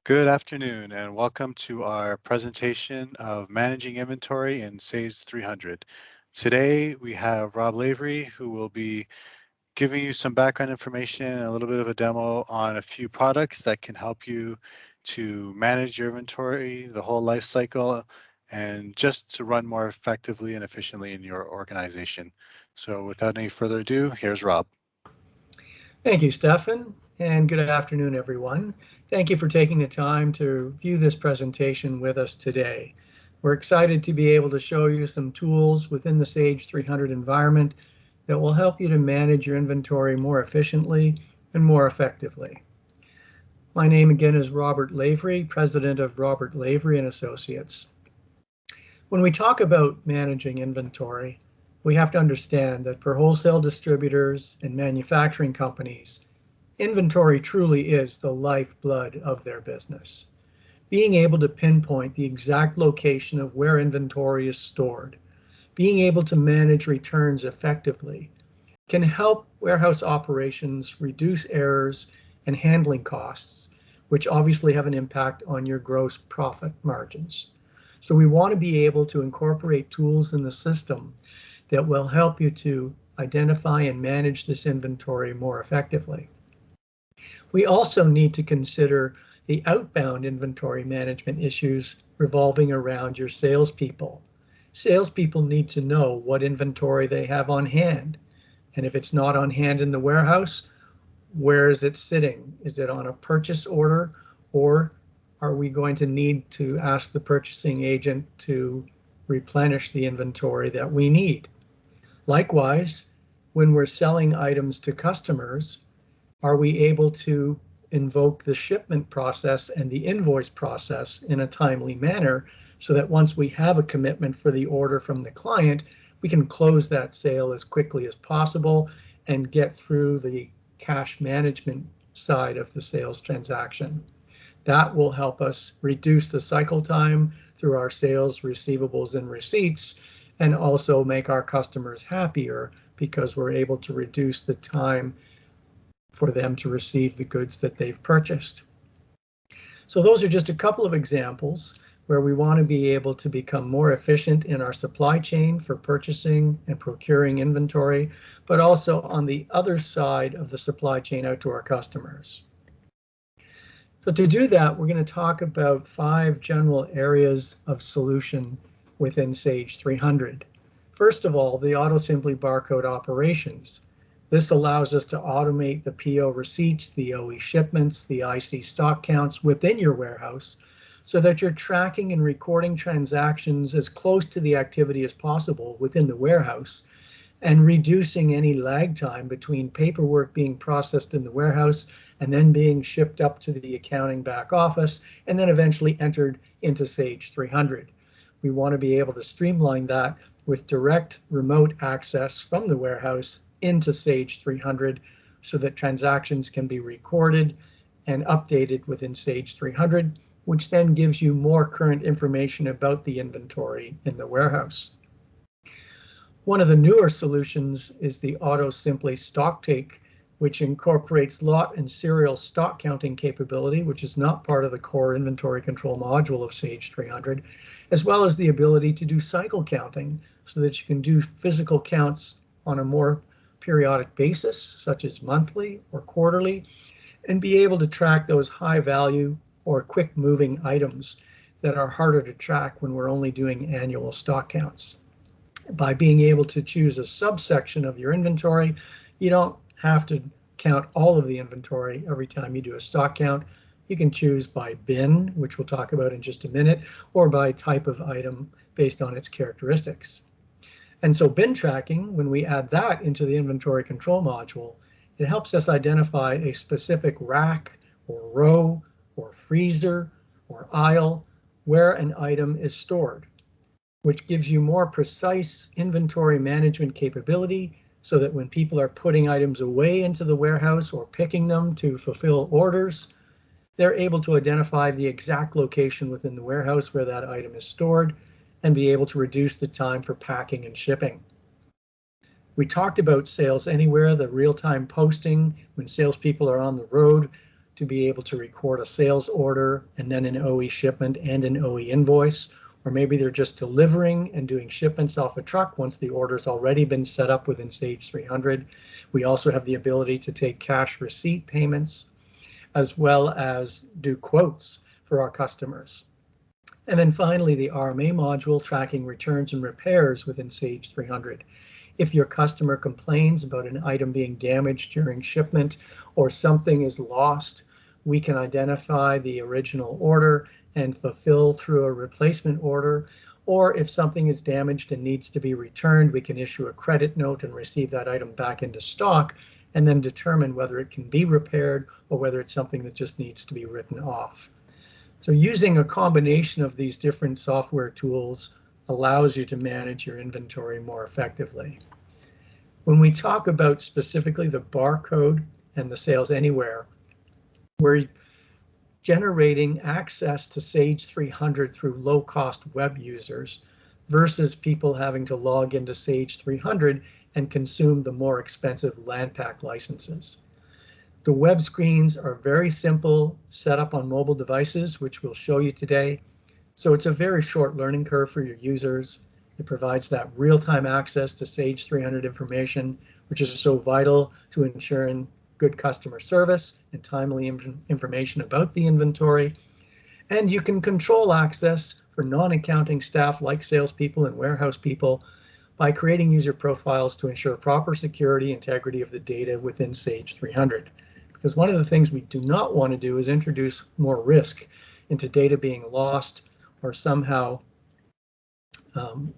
Good afternoon and welcome to our presentation of managing inventory in Sage 300. Today we have Rob Lavery, who will be giving you some background information and a little bit of a demo on a few products that can help you to manage your inventory, the whole life cycle, and just to run more effectively and efficiently in your organization. So without any further ado, here's Rob. Thank you, Stefan, and good afternoon, everyone. Thank you for taking the time to view this presentation with us today. We're excited to be able to show you some tools within the Sage 300 environment that will help you to manage your inventory more efficiently and more effectively. My name again is Robert Lavery, president of Robert Lavery and Associates. When we talk about managing inventory, we have to understand that for wholesale distributors and manufacturing companies, inventory truly is the lifeblood of their business. Being able to pinpoint the exact location of where inventory is stored, being able to manage returns effectively, can help warehouse operations reduce errors and handling costs, which obviously have an impact on your gross profit margins. So we want to be able to incorporate tools in the system that will help you to identify and manage this inventory more effectively. We also need to consider the outbound inventory management issues revolving around your salespeople. Salespeople need to know what inventory they have on hand. And if it's not on hand in the warehouse, where is it sitting? Is it on a purchase order, or are we going to need to ask the purchasing agent to replenish the inventory that we need? Likewise, when we're selling items to customers, are we able to invoke the shipment process and the invoice process in a timely manner so that once we have a commitment for the order from the client, we can close that sale as quickly as possible and get through the cash management side of the sales transaction. That will help us reduce the cycle time through our sales, receivables, and receipts, and also make our customers happier because we're able to reduce the time for them to receive the goods that they've purchased. So those are just a couple of examples where we want to be able to become more efficient in our supply chain for purchasing and procuring inventory, but also on the other side of the supply chain out to our customers. So to do that, we're going to talk about 5 general areas of solution within Sage 300. First of all, the AutoSimply barcode operations. This allows us to automate the PO receipts, the OE shipments, the IC stock counts within your warehouse so that you're tracking and recording transactions as close to the activity as possible within the warehouse and reducing any lag time between paperwork being processed in the warehouse and then being shipped up to the accounting back office and then eventually entered into Sage 300. We want to be able to streamline that with direct remote access from the warehouse into Sage 300 so that transactions can be recorded and updated within Sage 300, which then gives you more current information about the inventory in the warehouse. One of the newer solutions is the AutoSimply stock take, which incorporates lot and serial stock counting capability, which is not part of the core inventory control module of Sage 300, as well as the ability to do cycle counting so that you can do physical counts on a more periodic basis, such as monthly or quarterly, and be able to track those high value or quick moving items that are harder to track when we're only doing annual stock counts. By being able to choose a subsection of your inventory, you don't have to count all of the inventory every time you do a stock count. You can choose by bin, which we'll talk about in just a minute, or by type of item based on its characteristics. And so bin tracking, when we add that into the inventory control module, it helps us identify a specific rack or row or freezer or aisle where an item is stored, which gives you more precise inventory management capability so that when people are putting items away into the warehouse or picking them to fulfill orders, they're able to identify the exact location within the warehouse where that item is stored and be able to reduce the time for packing and shipping. We talked about Sales Anywhere, the real-time posting when salespeople are on the road to be able to record a sales order and then an OE shipment and an OE invoice, or maybe they're just delivering and doing shipments off a truck once the order's already been set up within Sage 300. We also have the ability to take cash receipt payments, as well as do quotes for our customers. And then finally, the RMA module tracking returns and repairs within Sage 300. If your customer complains about an item being damaged during shipment or something is lost, we can identify the original order and fulfill through a replacement order. Or if something is damaged and needs to be returned, we can issue a credit note and receive that item back into stock, and then determine whether it can be repaired or whether it's something that just needs to be written off. So using a combination of these different software tools allows you to manage your inventory more effectively. When we talk about specifically the barcode and the sales anywhere, we're generating access to Sage 300 through low-cost web users versus people having to log into Sage 300 and consume the more expensive LANPACK licenses. The web screens are very simple, set up on mobile devices, which we'll show you today. So it's a very short learning curve for your users. It provides that real-time access to Sage 300 information, which is so vital to ensuring good customer service and timely information about the inventory. And you can control access for non-accounting staff like salespeople and warehouse people by creating user profiles to ensure proper security, integrity of the data within Sage 300. Because one of the things we do not want to do is introduce more risk into data being lost or somehow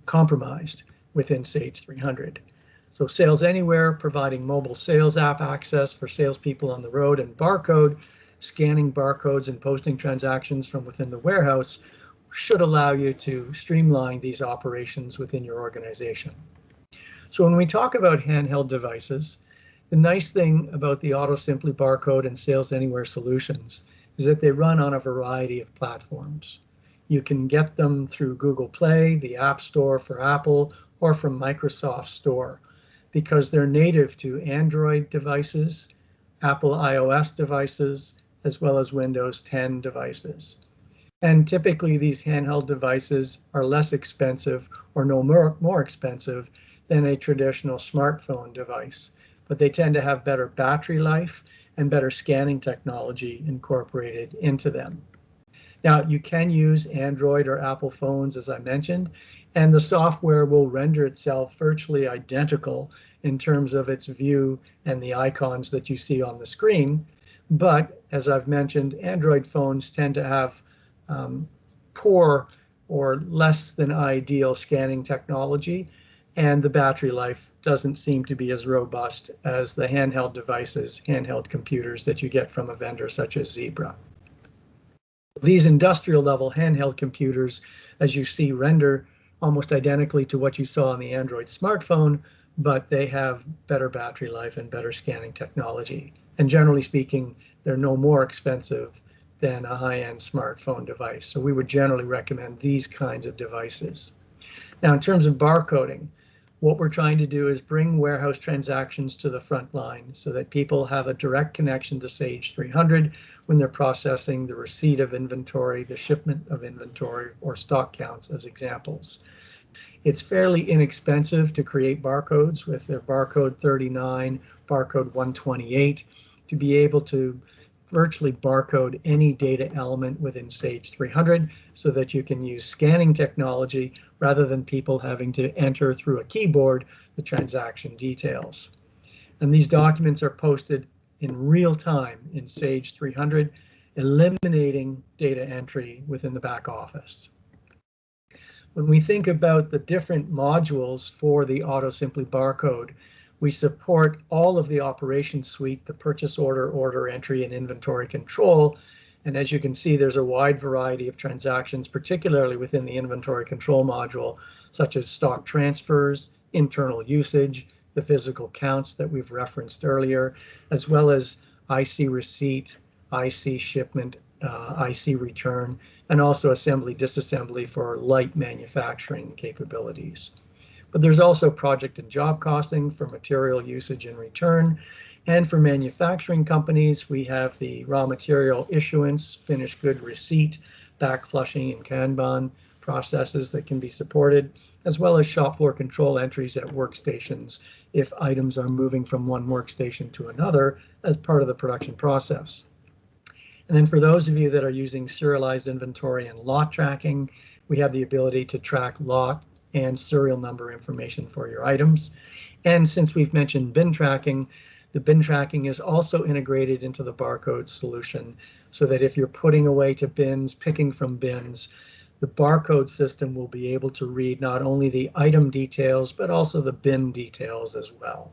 compromised within Sage 300. So Sales Anywhere, providing mobile sales app access for salespeople on the road, and Barcode, scanning barcodes and posting transactions from within the warehouse, should allow you to streamline these operations within your organization. So when we talk about handheld devices, the nice thing about the AutoSimply Barcode and Sales Anywhere solutions is that they run on a variety of platforms. You can get them through Google Play, the App Store for Apple, or from Microsoft Store, because they're native to Android devices, Apple iOS devices, as well as Windows 10 devices. And typically these handheld devices are less expensive or no more expensive than a traditional smartphone device, but they tend to have better battery life and better scanning technology incorporated into them. Now, you can use Android or Apple phones, as I mentioned, and the software will render itself virtually identical in terms of its view and the icons that you see on the screen. But as I've mentioned, Android phones tend to have poor or less than ideal scanning technology, and the battery life doesn't seem to be as robust as the handheld devices, handheld computers that you get from a vendor such as Zebra. These industrial level handheld computers, as you see, render almost identically to what you saw on the Android smartphone, but they have better battery life and better scanning technology. And generally speaking, they're no more expensive than a high-end smartphone device. So we would generally recommend these kinds of devices. Now, in terms of barcoding, what we're trying to do is bring warehouse transactions to the front line so that people have a direct connection to Sage 300 when they're processing the receipt of inventory, the shipment of inventory, or stock counts as examples. It's fairly inexpensive to create barcodes with their barcode 39, barcode 128, to be able to virtually barcode any data element within Sage 300 so that you can use scanning technology rather than people having to enter through a keyboard the transaction details. And these documents are posted in real time in Sage 300, eliminating data entry within the back office. When we think about the different modules for the AutoSimply barcode, we support all of the operations suite, the purchase order, order entry, and inventory control. And as you can see, there's a wide variety of transactions, particularly within the inventory control module, such as stock transfers, internal usage, the physical counts that we've referenced earlier, as well as IC receipt, IC shipment, IC return, and also assembly, disassembly for light manufacturing capabilities. But there's also project and job costing for material usage and return, And for manufacturing companies, we have the raw material issuance, finished good receipt, back flushing, and Kanban processes that can be supported, as well as shop floor control entries at workstations if items are moving from one workstation to another as part of the production process. And then for those of you that are using serialized inventory and lot tracking, we have the ability to track lot and serial number information for your items. And since we've mentioned bin tracking, the bin tracking is also integrated into the barcode solution so that if you're putting away to bins, picking from bins, the barcode system will be able to read not only the item details, but also the bin details as well.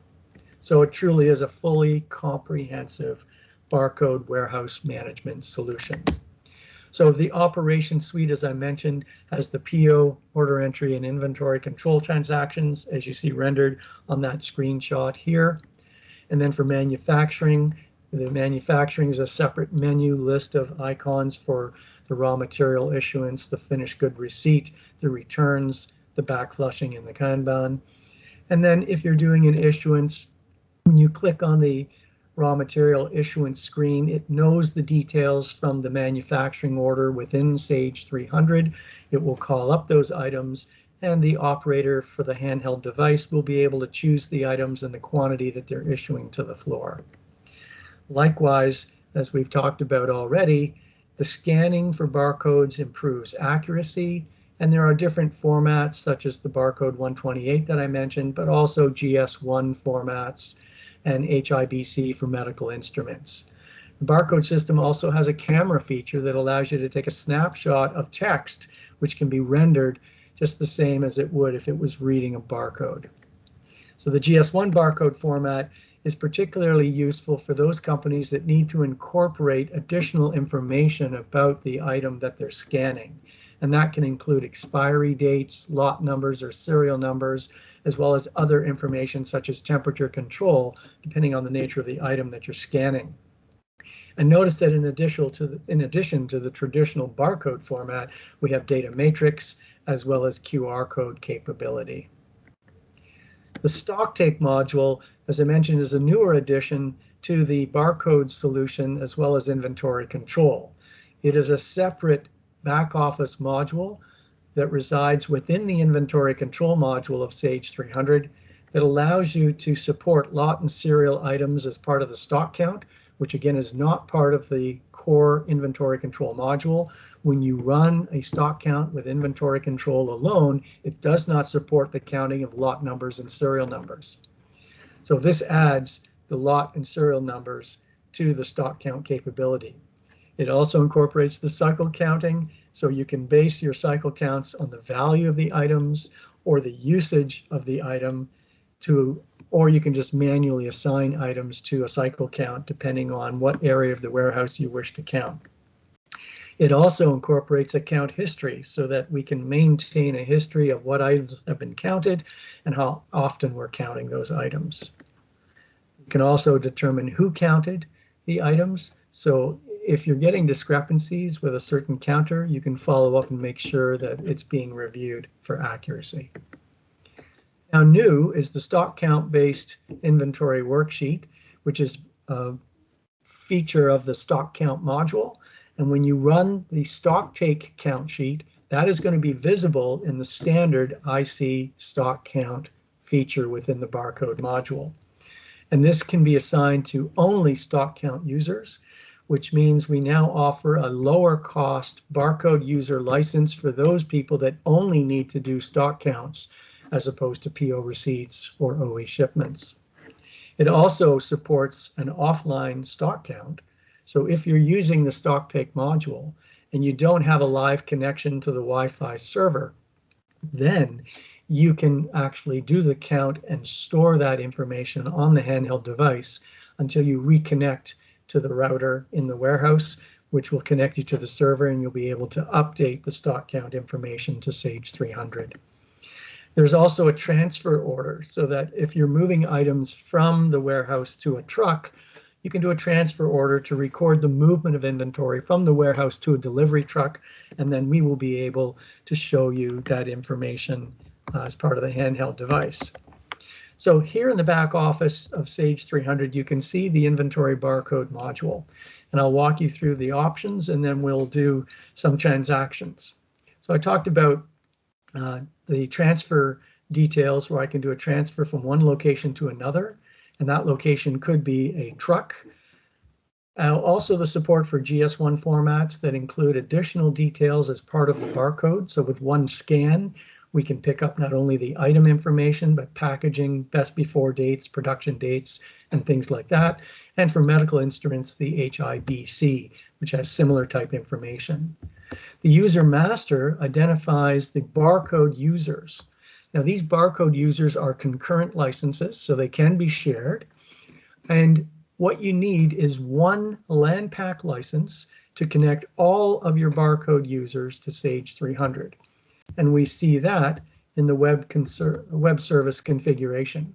So it truly is a fully comprehensive barcode warehouse management solution. So the operation suite, as I mentioned, has the PO, order entry, and inventory control transactions, as you see rendered on that screenshot here. And then for manufacturing, the manufacturing is a separate menu list of icons for the raw material issuance, the finished good receipt, the returns, the back flushing, and the Kanban. And then if you're doing an issuance, when you click on the raw material issuance screen, it knows the details from the manufacturing order within Sage 300. It will call up those items, and the operator for the handheld device will be able to choose the items and the quantity that they're issuing to the floor. Likewise, as we've talked about already, the scanning for barcodes improves accuracy, and there are different formats such as the barcode 128 that I mentioned, but also GS1 formats and HIBC for medical instruments. The barcode system also has a camera feature that allows you to take a snapshot of text, which can be rendered just the same as it would if it was reading a barcode. So the GS1 barcode format is particularly useful for those companies that need to incorporate additional information about the item that they're scanning. And that can include expiry dates, lot numbers or serial numbers, as well as other information such as temperature control, depending on the nature of the item that you're scanning. And notice that in addition to the traditional barcode format, we have data matrix as well as QR code capability. The stock take module, as I mentioned, is a newer addition to the barcode solution as well as inventory control. It is a separate back office module that resides within the inventory control module of Sage 300 that allows you to support lot and serial items as part of the stock count, which again is not part of the core inventory control module. When you run a stock count with inventory control alone, it does not support the counting of lot numbers and serial numbers. So this adds the lot and serial numbers to the stock count capability. It also incorporates the cycle counting, so you can base your cycle counts on the value of the items or the usage of the item or you can just manually assign items to a cycle count depending on what area of the warehouse you wish to count. It also incorporates a count history so that we can maintain a history of what items have been counted and how often we're counting those items. We can also determine who counted the items. So if you're getting discrepancies with a certain counter, you can follow up and make sure that it's being reviewed for accuracy. Now new is the stock count based inventory worksheet, which is a feature of the stock count module. And when you run the stock take count sheet, that is going to be visible in the standard IC stock count feature within the barcode module. And this can be assigned to only stock count users, which means we now offer a lower cost barcode user license for those people that only need to do stock counts as opposed to PO receipts or OE shipments. It also supports an offline stock count. So if you're using the stock take module and you don't have a live connection to the Wi-Fi server, then you can actually do the count and store that information on the handheld device until you reconnect to the router in the warehouse, which will connect you to the server, and you'll be able to update the stock count information to Sage 300. There's also a transfer order so that if you're moving items from the warehouse to a truck, you can do a transfer order to record the movement of inventory from the warehouse to a delivery truck, and then we will be able to show you that information as part of the handheld device. So here in the back office of Sage 300, you can see the inventory barcode module. And I'll walk you through the options, and then we'll do some transactions. So I talked about the transfer details, where I can do a transfer from one location to another, and that location could be a truck. Also the support for GS1 formats that include additional details as part of the barcode. So with one scan, we can pick up not only the item information, but packaging, best before dates, production dates, and things like that. And for medical instruments, the HIBC, which has similar type information. The user master identifies the barcode users. Now, these barcode users are concurrent licenses, so they can be shared. And what you need is one LAN pack license to connect all of your barcode users to Sage 300. And we see that in the web service configuration,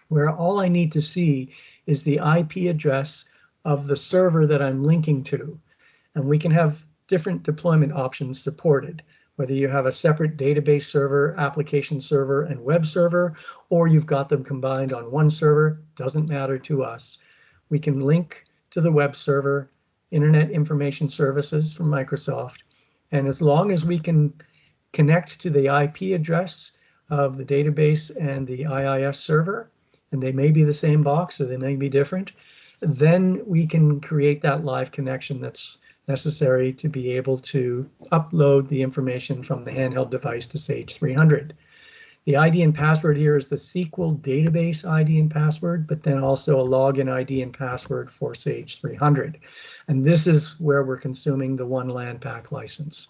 where all I need to see is the IP address of the server that I'm linking to. And we can have different deployment options supported, whether you have a separate database server, application server, and web server, or you've got them combined on one server, doesn't matter to us. We can link to the web server, Internet Information Services from Microsoft, and as long as we can connect to the IP address of the database and the IIS server, and they may be the same box or they may be different, then we can create that live connection that's necessary to be able to upload the information from the handheld device to Sage 300. The ID and password here is the SQL database ID and password, but then also a login ID and password for Sage 300. And this is where we're consuming the one LAN pack license.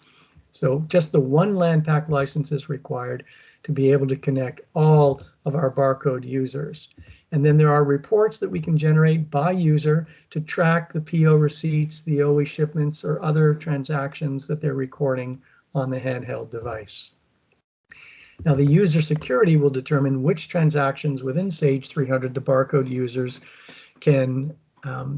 So just the one LAN pack license is required to be able to connect all of our barcode users. And then there are reports that we can generate by user to track the PO receipts, the OE shipments, or other transactions that they're recording on the handheld device. Now, the user security will determine which transactions within Sage 300 the barcode users can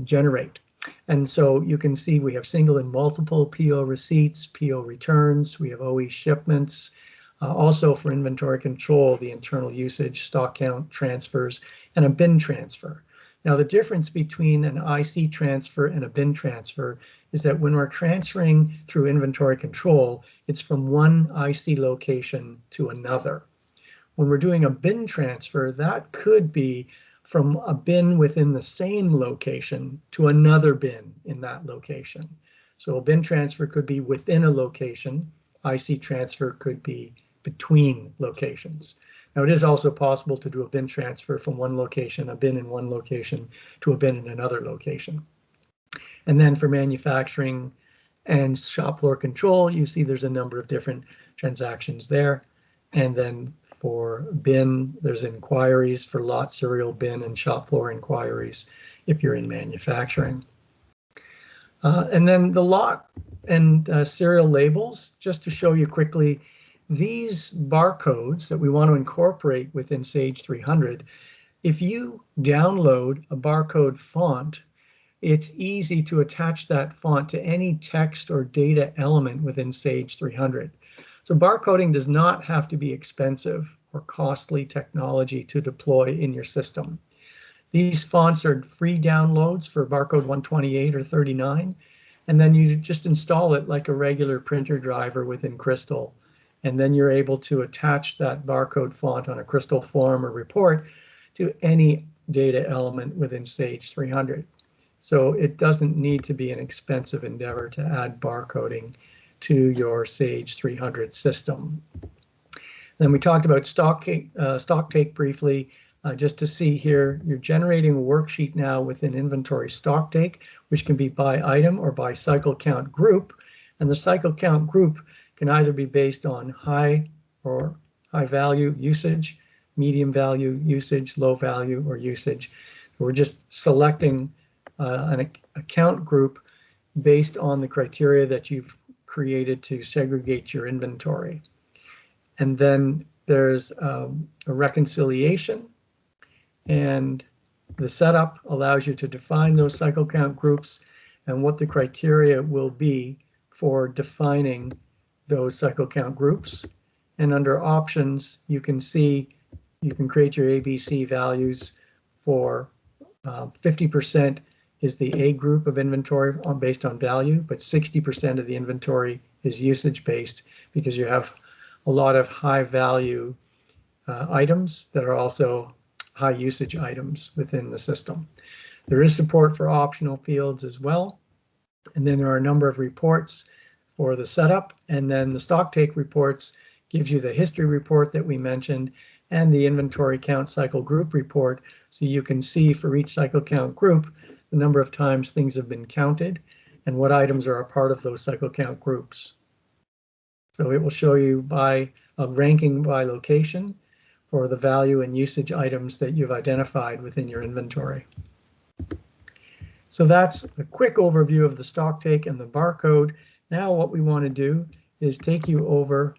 generate. And so you can see we have single and multiple PO receipts, PO returns, we have OE shipments. Also for inventory control, the internal usage, stock count, transfers, and a bin transfer. Now the difference between an IC transfer and a bin transfer is that when we're transferring through inventory control, it's from one IC location to another. When we're doing a bin transfer, that could be from a bin within the same location to another bin in that location. So a bin transfer could be within a location. IC transfer could be between locations. Now it is also possible to do a bin transfer from one location, a bin in one location, to a bin in another location. And then for manufacturing and shop floor control, you see there's a number of different transactions there. And then for bin, there's inquiries for lot, serial, bin, and shop floor inquiries if you're in manufacturing. And then the lot and serial labels, just to show you quickly, these barcodes that we want to incorporate within Sage 300, if you download a barcode font, it's easy to attach that font to any text or data element within Sage 300. So barcoding does not have to be expensive or costly technology to deploy in your system. These fonts are free downloads for barcode 128 or 39, and then you just install it like a regular printer driver within Crystal. And then you're able to attach that barcode font on a Crystal form or report to any data element within Sage 300. So it doesn't need to be an expensive endeavor to add barcoding to your Sage 300 system. Then we talked about stock take briefly. Just to see here, you're generating a worksheet now within inventory stock take, which can be by item or by cycle count group. And the cycle count group can either be based on high or high value usage, medium value usage, low value or usage. We're just selecting an account group based on the criteria that you've created to segregate your inventory. And then there's a reconciliation, and the setup allows you to define those cycle count groups and what the criteria will be for defining those cycle count groups. And under options, you can see you can create your ABC values for 50% is the A group of inventory based on value, but 60% of the inventory is usage based because you have a lot of high value items that are also high usage items within the system. There is support for optional fields as well. And then there are a number of reports for the setup, and then the stock take reports gives you the history report that we mentioned and the inventory count cycle group report, so you can see for each cycle count group the number of times things have been counted and what items are a part of those cycle count groups. So it will show you by ranking by location for the value and usage items that you've identified within your inventory. So that's a quick overview of the stock take and the barcode. Now what we want to do is take you over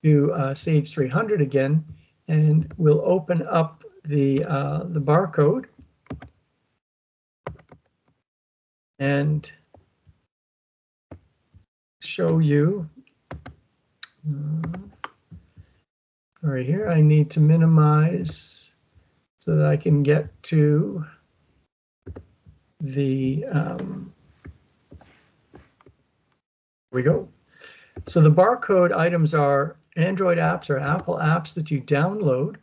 to Sage 300 again, and we'll open up the barcode and show you. Right here, I need to minimize so that I can get to the, we go. So the barcode items are Android apps or Apple apps that you download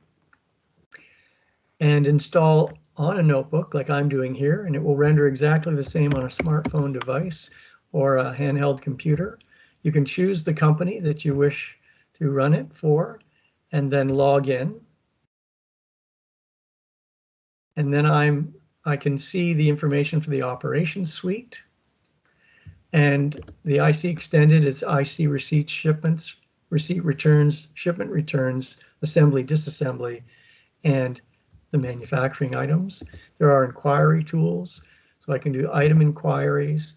and install on a notebook like I'm doing here, and it will render exactly the same on a smartphone device or a handheld computer. You can choose the company that you wish to run it for and then log in. And then I can see the information for the operations suite. And the IC extended is IC receipts, shipments, receipt returns, shipment returns, assembly, disassembly, and the manufacturing items. There are inquiry tools, so I can do item inquiries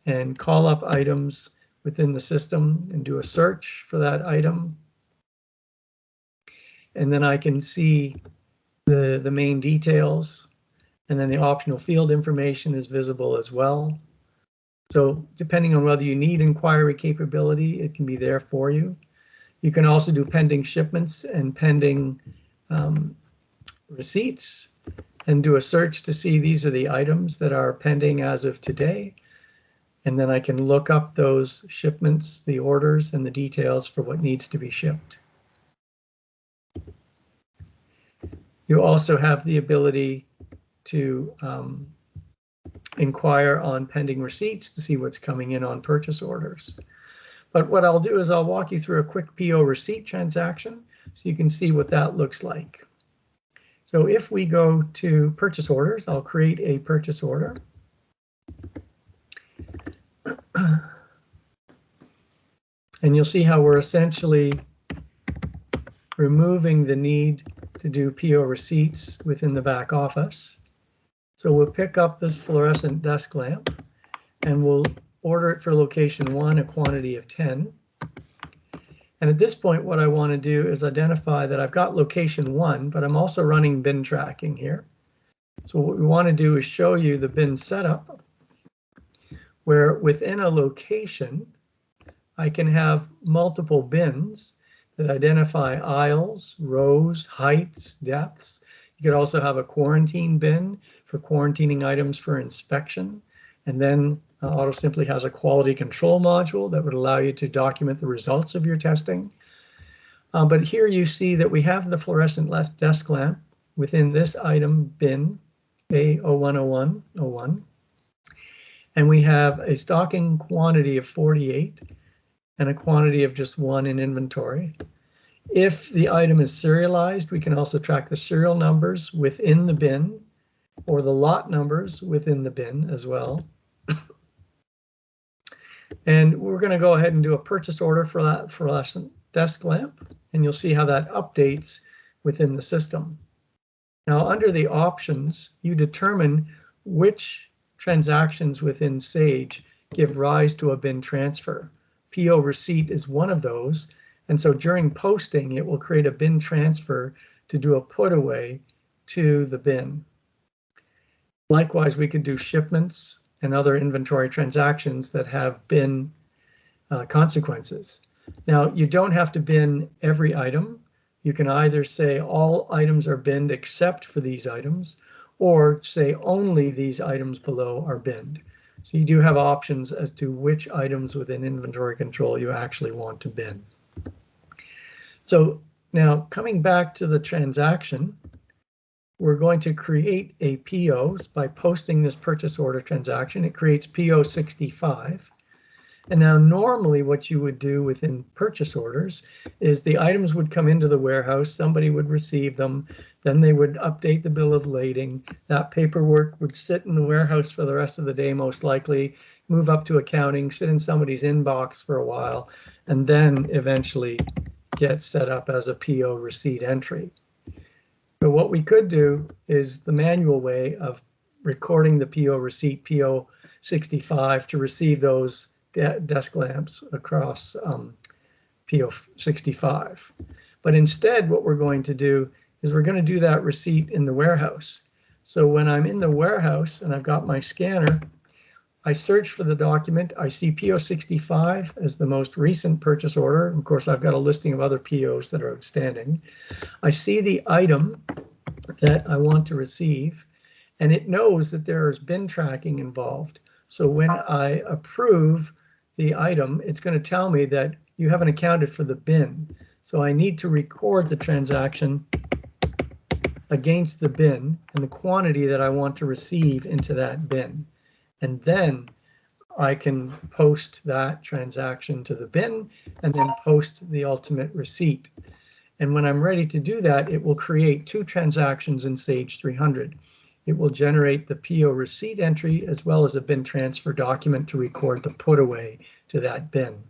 and call up items within the system and do a search for that item. And then I can see the main details, and then the optional field information is visible as well. So depending on whether you need inquiry capability, it can be there for you. You can also do pending shipments and pending receipts and do a search to see these are the items that are pending as of today. And then I can look up those shipments, the orders, and the details for what needs to be shipped. You also have the ability to inquire on pending receipts to see what's coming in on purchase orders. But what I'll do is I'll walk you through a quick PO receipt transaction so you can see what that looks like. So if we go to purchase orders, I'll create a purchase order. And you'll see how we're essentially removing the need to do PO receipts within the back office. So we'll pick up this fluorescent desk lamp and we'll order it for location 1, a quantity of 10. And at this point, what I want to do is identify that I've got location 1, but I'm also running bin tracking here. So what we want to do is show you the bin setup, where within a location, I can have multiple bins that identify aisles, rows, heights, depths. You could also have a quarantine bin for quarantining items for inspection. And then AutoSimply has a quality control module that would allow you to document the results of your testing. But here you see that we have the fluorescent desk lamp within this item bin A010101. And we have a stocking quantity of 48 and a quantity of just 1 in inventory. If the item is serialized, we can also track the serial numbers within the bin or the lot numbers within the bin as well. And we're going to go ahead and do a purchase order for that fluorescent desk lamp, and you'll see how that updates within the system. Now, under the options, you determine which transactions within Sage give rise to a bin transfer. PO receipt is one of those, and so during posting, it will create a bin transfer to do a put away to the bin. Likewise, we could do shipments and other inventory transactions that have bin consequences. Now, you don't have to bin every item, you can either say all items are binned except for these items, or say only these items below are binned. So you do have options as to which items within inventory control you actually want to bin. So now coming back to the transaction, we're going to create a PO by posting this purchase order transaction. It creates PO 65. And now normally what you would do within purchase orders is the items would come into the warehouse, somebody would receive them, then they would update the bill of lading. That paperwork would sit in the warehouse for the rest of the day, most likely, move up to accounting, sit in somebody's inbox for a while, and then eventually get set up as a PO receipt entry. But what we could do is the manual way of recording the PO receipt, PO 65, to receive those desk lamps across PO 65. But instead, what we're going to do is we're going to do that receipt in the warehouse. So when I'm in the warehouse and I've got my scanner, I search for the document. I see PO 65 as the most recent purchase order. Of course, I've got a listing of other POs that are outstanding. I see the item that I want to receive, and it knows that there is bin tracking involved. So when I approve the item, it's going to tell me that you haven't accounted for the bin. So I need to record the transaction against the bin and the quantity that I want to receive into that bin. And then I can post that transaction to the bin and then post the ultimate receipt. And when I'm ready to do that, it will create two transactions in Sage 300. It will generate the PO receipt entry as well as a bin transfer document to record the put away to that bin.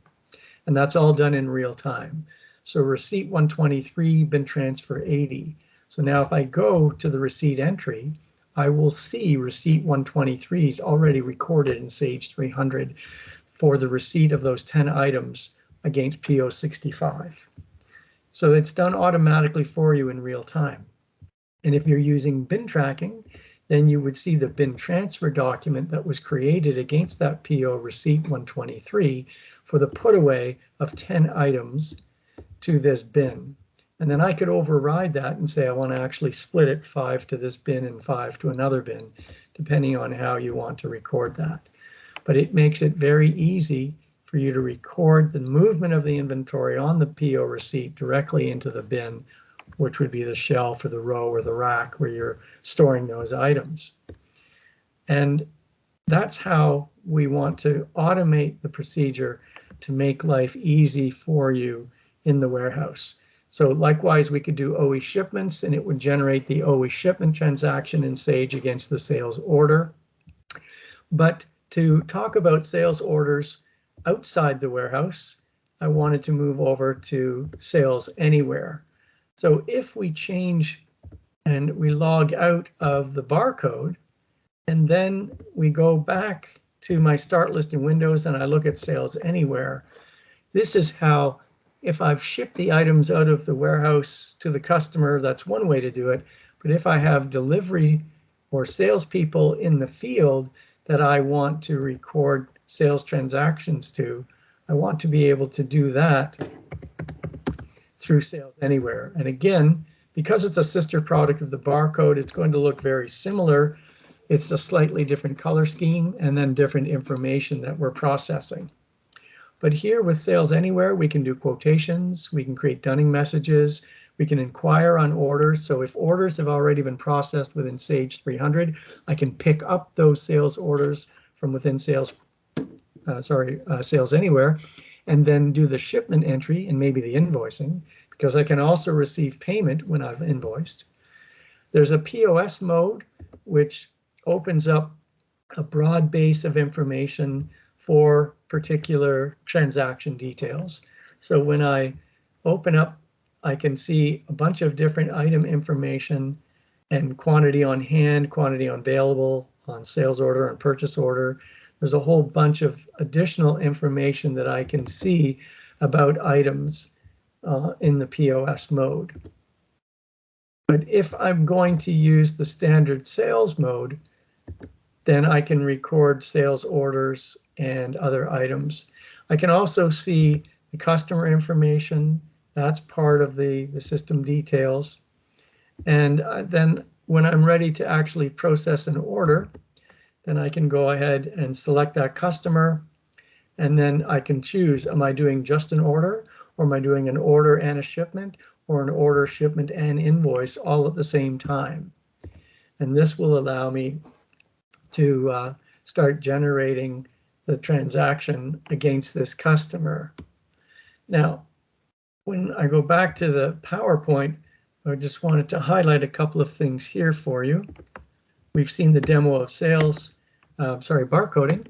And that's all done in real time. So receipt 123, bin transfer 80. So now if I go to the receipt entry, I will see receipt 123 is already recorded in Sage 300 for the receipt of those 10 items against PO 65. So it's done automatically for you in real time. And if you're using bin tracking, then you would see the bin transfer document that was created against that PO receipt 123 for the put away of 10 items to this bin. And then I could override that and say I want to actually split it 5 to this bin and 5 to another bin, depending on how you want to record that. But it makes it very easy for you to record the movement of the inventory on the PO receipt directly into the bin, which would be the shelf or the row or the rack where you're storing those items. And that's how we want to automate the procedure to make life easy for you in the warehouse. So likewise, we could do OE shipments, and it would generate the OE shipment transaction in Sage against the sales order. But to talk about sales orders outside the warehouse, I wanted to move over to sales anywhere. So if we change and we log out of the barcode, and then we go back to my start list in Windows and I look at sales anywhere, this is how, if I've shipped the items out of the warehouse to the customer, that's one way to do it. But if I have delivery or salespeople in the field that I want to record sales transactions to, I want to be able to do that through Sales Anywhere. And again, because it's a sister product of the barcode, it's going to look very similar. It's a slightly different color scheme and then different information that we're processing. But here with Sales Anywhere, we can do quotations, we can create dunning messages, we can inquire on orders. So if orders have already been processed within Sage 300, I can pick up those sales orders from within Sales Anywhere, and then do the shipment entry and maybe the invoicing, because I can also receive payment when I've invoiced. There's a POS mode, which opens up a broad base of information for particular transaction details. So when I open up, I can see a bunch of different item information and quantity on hand, quantity on available, on sales order and purchase order. There's a whole bunch of additional information that I can see about items in the POS mode. But if I'm going to use the standard sales mode, then I can record sales orders and other items. I can also see the customer information, That's part of the system details. And then when I'm ready to actually process an order, then I can go ahead and select that customer, and then I can choose, am I doing just an order, or am I doing an order and a shipment, or an order, shipment, and invoice all at the same time? And this will allow me to start generating the transaction against this customer. Now, when I go back to the PowerPoint, I just wanted to highlight a couple of things here for you. We've seen the demo of barcoding.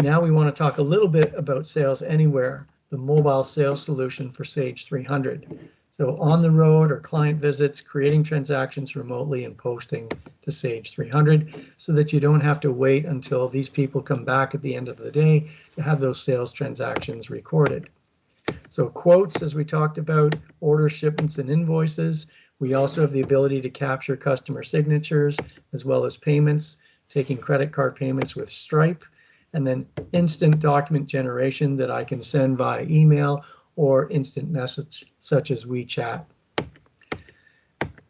Now we want to talk a little bit about Sales Anywhere, the mobile sales solution for Sage 300. So on the road or client visits, creating transactions remotely and posting to Sage 300 so that you don't have to wait until these people come back at the end of the day to have those sales transactions recorded. So quotes, as we talked about, orders, shipments, and invoices. We also have the ability to capture customer signatures as well as payments, taking credit card payments with Stripe, and then instant document generation that I can send via email or instant message such as WeChat.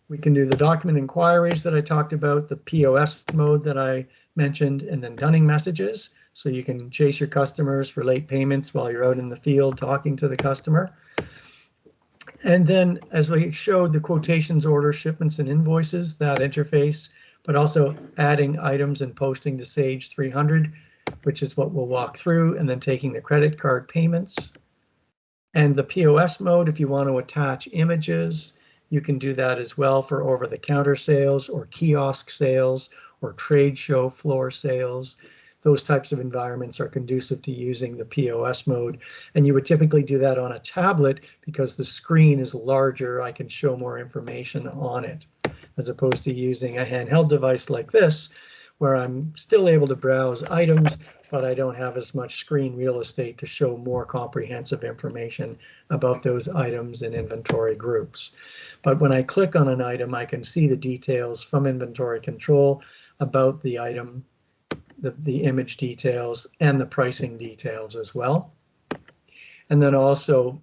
We can do the document inquiries that I talked about, the POS mode that I mentioned, and then dunning messages. So you can chase your customers for late payments while you're out in the field talking to the customer. And then, as we showed, the quotations, orders, shipments, and invoices, that interface, but also adding items and posting to Sage 300, which is what we'll walk through, and then taking the credit card payments. And the POS mode, if you want to attach images, you can do that as well for over-the-counter sales or kiosk sales or trade show floor sales. Those types of environments are conducive to using the POS mode. And you would typically do that on a tablet because the screen is larger. I can show more information on it, as opposed to using a handheld device like this, where I'm still able to browse items, but I don't have as much screen real estate to show more comprehensive information about those items and inventory groups. But when I click on an item, I can see the details from inventory control about the item, the image details, and the pricing details as well. And then also,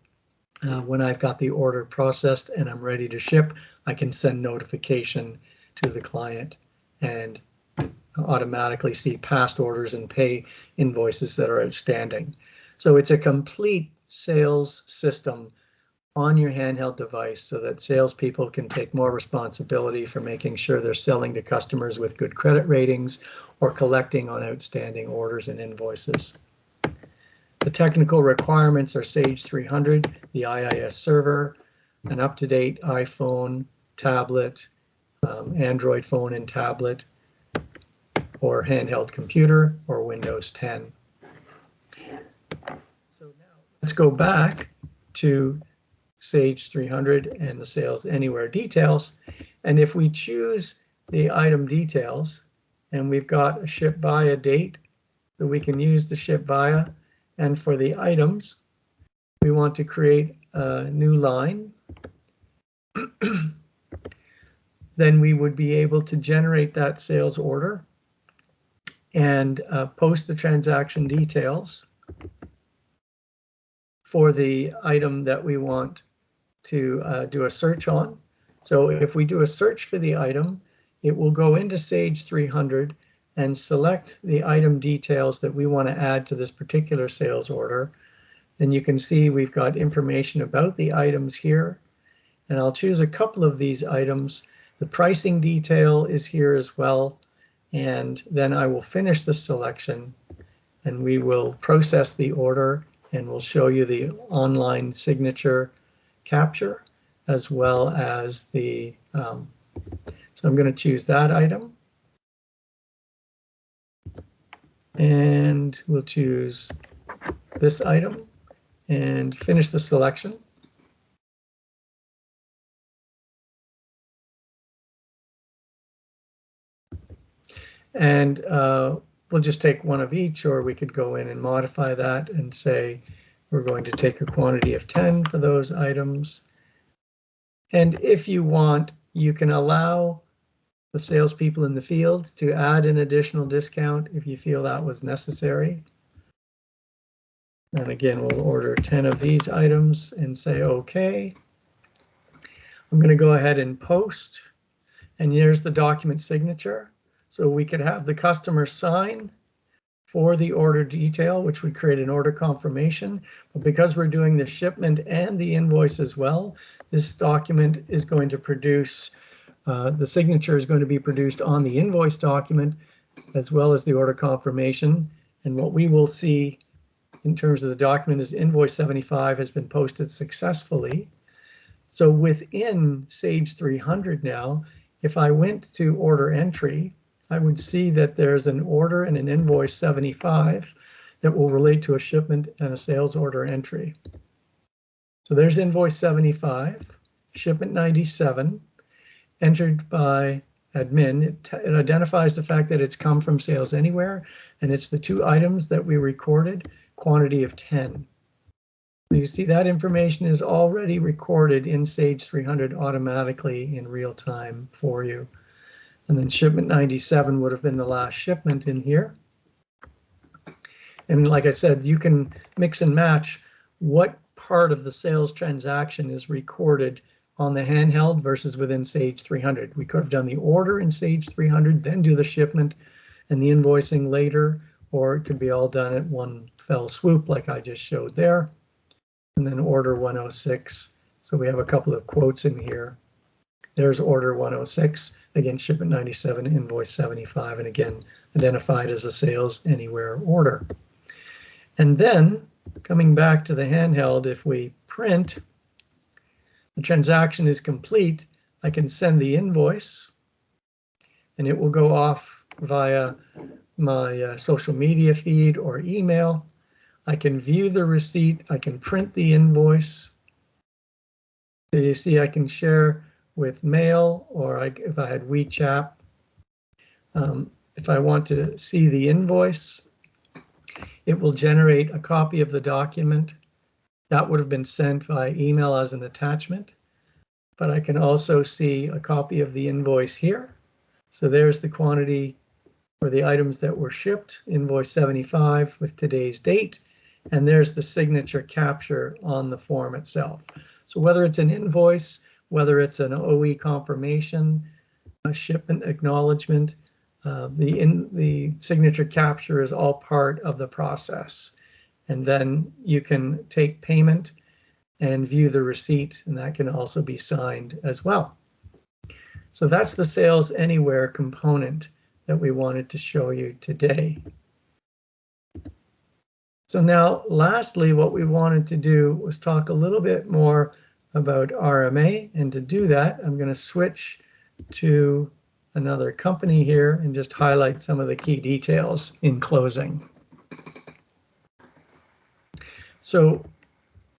when I've got the order processed and I'm ready to ship, I can send notification to the client and automatically see past orders and pay invoices that are outstanding. So it's a complete sales system on your handheld device so that salespeople can take more responsibility for making sure they're selling to customers with good credit ratings or collecting on outstanding orders and invoices. The technical requirements are Sage 300, the IIS server, an up-to-date iPhone, tablet, Android phone and tablet, or handheld computer, or Windows 10. So now let's go back to Sage 300 and the Sales Anywhere details. And if we choose the item details, and we've got a ship via date, so we can use the ship via. And for the items, we want to create a new line. Then we would be able to generate that sales order and post the transaction details for the item that we want to do a search on. So if we do a search for the item, it will go into Sage 300 and select the item details that we want to add to this particular sales order. Then you can see we've got information about the items here. And I'll choose a couple of these items. The pricing detail is here as well. And then I will finish the selection and we will process the order, and we'll show you the online signature capture as well as the, so I'm going to choose that item. And we'll choose this item and finish the selection. And we'll just take one of each, or we could go in and modify that and say we're going to take a quantity of 10 for those items. And if you want, you can allow the salespeople in the field to add an additional discount if you feel that was necessary. And again, we'll order 10 of these items and say OK. I'm going to go ahead and post, and here's the document signature. So we could have the customer sign for the order detail, which would create an order confirmation. But because we're doing the shipment and the invoice as well, this document is going to produce, the signature is going to be produced on the invoice document as well as the order confirmation. And what we will see in terms of the document is invoice 75 has been posted successfully. So within Sage 300 now, if I went to order entry, I would see that there's an order and an invoice 75 that will relate to a shipment and a sales order entry. So there's invoice 75, shipment 97, entered by admin. It identifies the fact that it's come from Sales Anywhere, and it's the two items that we recorded, quantity of 10. You see that information is already recorded in Sage 300 automatically in real time for you. And then shipment 97 would have been the last shipment in here. And like I said, you can mix and match what part of the sales transaction is recorded on the handheld versus within Sage 300. We could have done the order in Sage 300, then do the shipment and the invoicing later, or it could be all done at one fell swoop like I just showed there. And then order 106. So we have a couple of quotes in here. There's order 106, again, shipment 97, invoice 75, and again, identified as a Sales Anywhere order. And then coming back to the handheld, if we print, the transaction is complete, I can send the invoice and it will go off via my social media feed or email. I can view the receipt, I can print the invoice. So you see I can share with mail, or if I had WeChat. If I want to see the invoice, it will generate a copy of the document. That would have been sent via email as an attachment. But I can also see a copy of the invoice here. So there's the quantity for the items that were shipped, invoice 75 with today's date. And there's the signature capture on the form itself. So whether it's an invoice, whether it's an OE confirmation, a shipment acknowledgement, the signature capture is all part of the process. And then you can take payment and view the receipt, and that can also be signed as well. So that's the Sales Anywhere component that we wanted to show you today. So now, lastly, what we wanted to do was talk a little bit more about RMA, and to do that, I'm going to switch to another company here and just highlight some of the key details in closing. So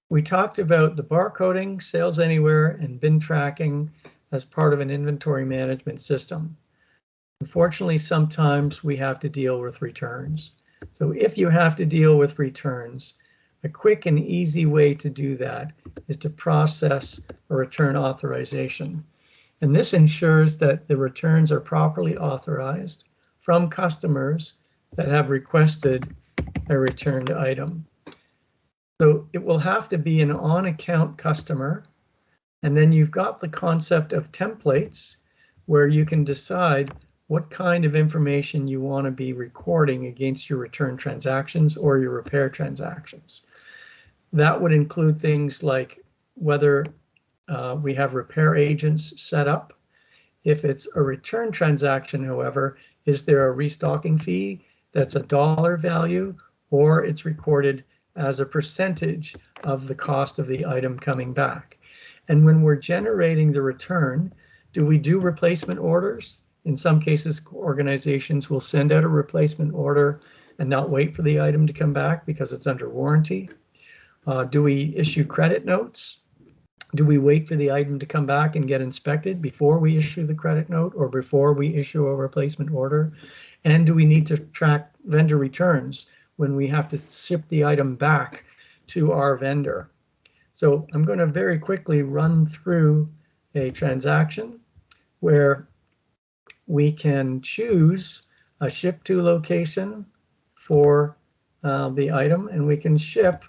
we talked about the barcoding, Sales Anywhere, and bin tracking as part of an inventory management system. Unfortunately, sometimes we have to deal with returns. So if you have to deal with returns, a quick and easy way to do that is to process a return authorization. And this ensures that the returns are properly authorized from customers that have requested a returned item. So it will have to be an on-account customer. And then you've got the concept of templates where you can decide what kind of information you want to be recording against your return transactions or your repair transactions. That would include things like whether we have repair agents set up. If it's a return transaction, however, is there a restocking fee that's a dollar value, or it's recorded as a percentage of the cost of the item coming back? And when we're generating the return, do we do replacement orders? In some cases, organizations will send out a replacement order and not wait for the item to come back because it's under warranty. Do we issue credit notes? Do we wait for the item to come back and get inspected before we issue the credit note or before we issue a replacement order? And do we need to track vendor returns when we have to ship the item back to our vendor? So I'm going to very quickly run through a transaction where we can choose a ship to location for the item, and we can ship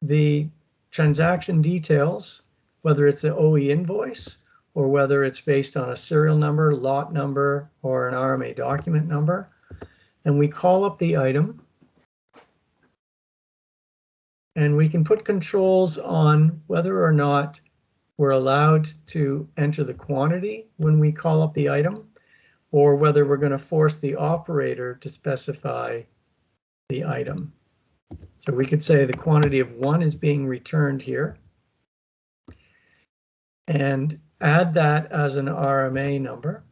the transaction details whether it's an OE invoice or whether it's based on a serial number, lot number, or an RMA document number. And we call up the item. And we can put controls on whether or not we're allowed to enter the quantity when we call up the item, or whether we're going to force the operator to specify the item. So we could say the quantity of 1 is being returned here, and add that as an RMA number,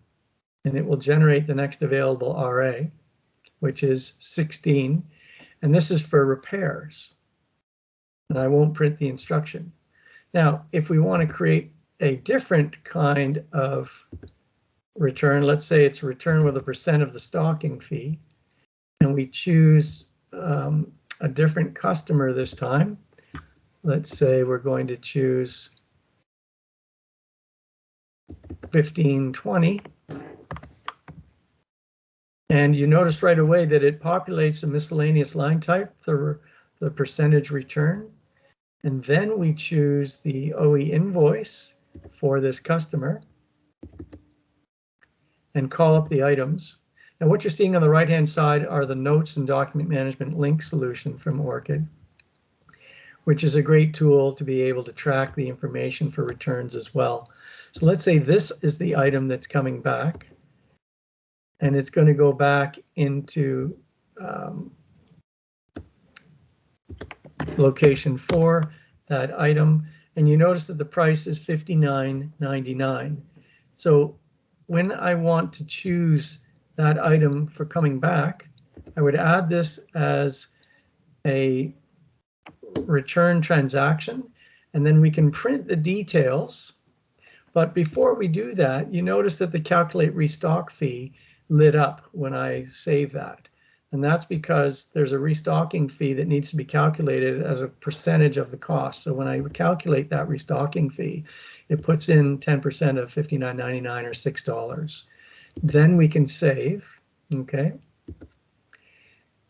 and it will generate the next available RA, which is 16, and this is for repairs. And I won't print the instruction. Now, if we want to create a different kind of return, let's say it's a return with a % of the stocking fee, and we choose a different customer this time. Let's say we're going to choose 1520. And you notice right away that it populates a miscellaneous line type, the percentage return. And then we choose the OE invoice for this customer and call up the items. And what you're seeing on the right-hand side are the notes and document management link solution from Orchid, which is a great tool to be able to track the information for returns as well. So let's say this is the item that's coming back, and it's going to go back into location 4, that item, and you notice that the price is $59.99. So when I want to choose that item for coming back, I would add this as a return transaction, and then we can print the details. But before we do that, you notice that the calculate restock fee lit up when I save that. And that's because there's a restocking fee that needs to be calculated as a percentage of the cost. So when I calculate that restocking fee, it puts in 10% of $59.99 or $6. Then we can save, okay?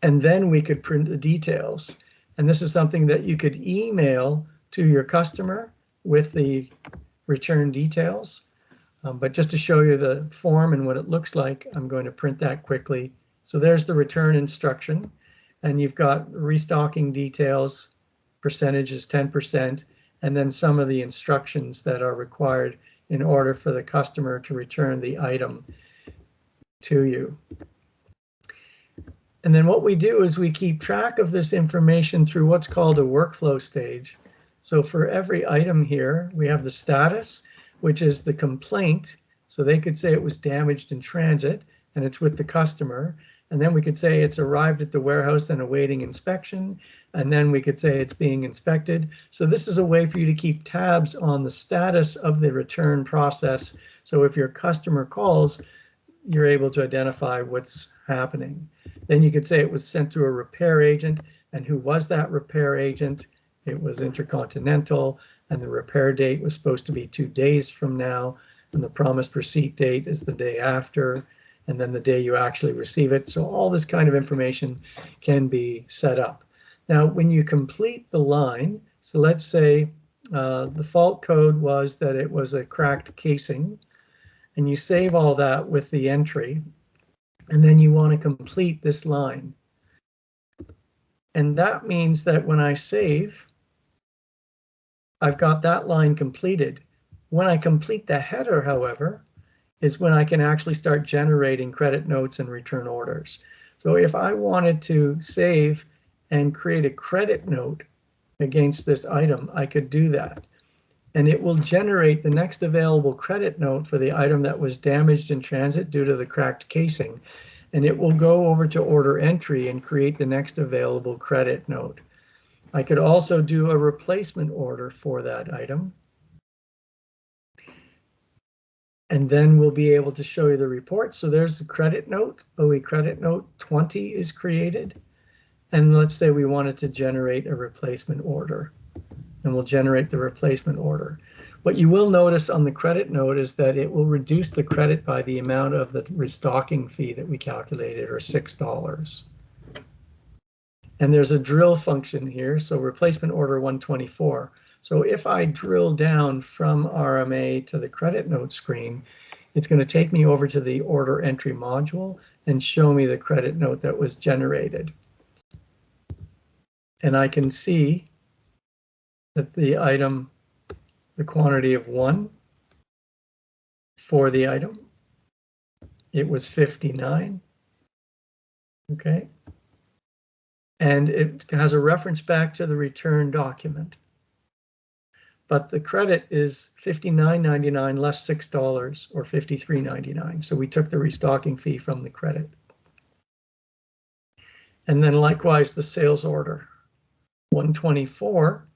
And then we could print the details. And this is something that you could email to your customer with the return details. But just to show you the form and what it looks like, I'm going to print that quickly. So there's the return instruction, and you've got restocking details, percentage is 10%, and then some of the instructions that are required in order for the customer to return the item to you. And then what we do is we keep track of this information through what's called a workflow stage. So for every item here, we have the status, which is the complaint. So they could say it was damaged in transit, and it's with the customer. And then we could say it's arrived at the warehouse and awaiting inspection. And then we could say it's being inspected. So this is a way for you to keep tabs on the status of the return process. So if your customer calls, you're able to identify what's happening. Then you could say it was sent to a repair agent. And who was that repair agent? It was Intercontinental. And the repair date was supposed to be 2 days from now. And the promised receipt date is the day after, and then the day you actually receive it. So all this kind of information can be set up. Now, when you complete the line, so let's say the fault code was that it was a cracked casing, and you save all that with the entry, and then you want to complete this line. And that means that when I save, I've got that line completed. When I complete the header, however, is when I can actually start generating credit notes and return orders. So if I wanted to save and create a credit note against this item, I could do that. And it will generate the next available credit note for the item that was damaged in transit due to the cracked casing. And it will go over to order entry and create the next available credit note. I could also do a replacement order for that item. And then we'll be able to show you the report. So there's the credit note, OE credit note 20 is created. And let's say we wanted to generate a replacement order, and we'll generate the replacement order. What you will notice on the credit note is that it will reduce the credit by the amount of the restocking fee that we calculated, or $6. And there's a drill function here, so replacement order 124. So if I drill down from RMA to the credit note screen, it's going to take me over to the order entry module and show me the credit note that was generated. And I can see that the item, the quantity of 1 for the item, it was 59. Okay. And it has a reference back to the return document. But the credit is $59.99 less $6 or $53.99. So we took the restocking fee from the credit. And then likewise, the sales order. 124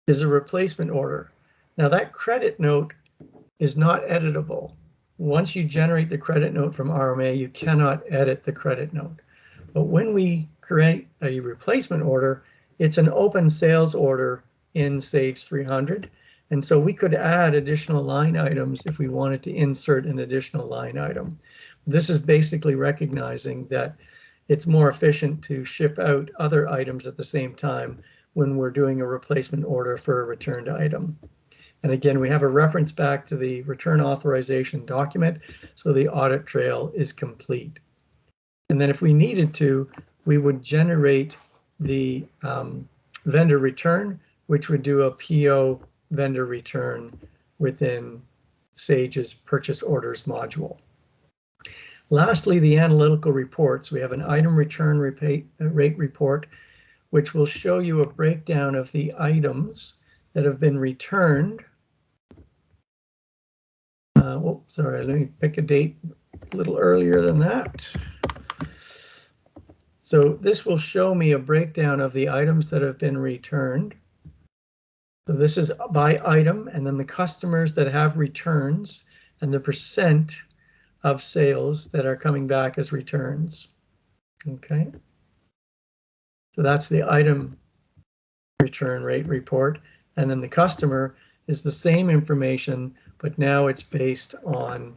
is a replacement order. Now that credit note is not editable. Once you generate the credit note from RMA, you cannot edit the credit note. But when we create a replacement order, it's an open sales order in Sage 300. And so we could add additional line items if we wanted to insert an additional line item. This is basically recognizing that it's more efficient to ship out other items at the same time when we're doing a replacement order for a returned item. And again, we have a reference back to the return authorization document, so the audit trail is complete. And then if we needed to, we would generate the vendor return, which would do a PO vendor return within Sage's purchase orders module. Lastly, the analytical reports. We have an item return rate report, which will show you a breakdown of the items that have been returned. Sorry, let me pick a date a little earlier than that. So this will show me a breakdown of the items that have been returned. So this is by item, and then the customers that have returns and the percent of sales that are coming back as returns. Okay. So that's the item return rate report. And then the customer is the same information, but now it's based on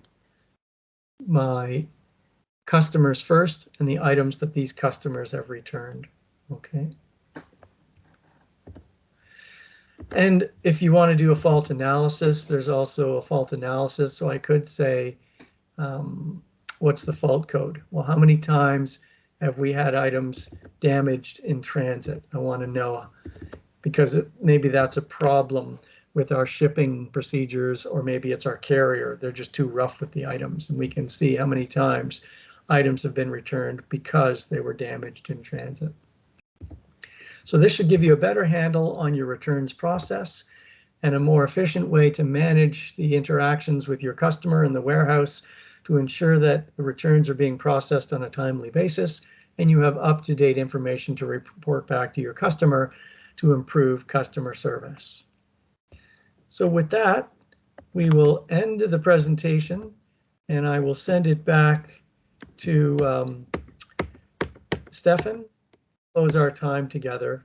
my customers first and the items that these customers have returned. Okay. And if you want to do a fault analysis, there's also a fault analysis. So I could say, what's the fault code? Well, how many times have we had items damaged in transit? I want to know, because maybe that's a problem with our shipping procedures, or maybe it's our carrier. They're just too rough with the items, and we can see how many times items have been returned because they were damaged in transit. So this should give you a better handle on your returns process and a more efficient way to manage the interactions with your customer in the warehouse to ensure that the returns are being processed on a timely basis and you have up-to-date information to report back to your customer to improve customer service. So with that, we will end the presentation and I will send it back to Stefan. Close our time together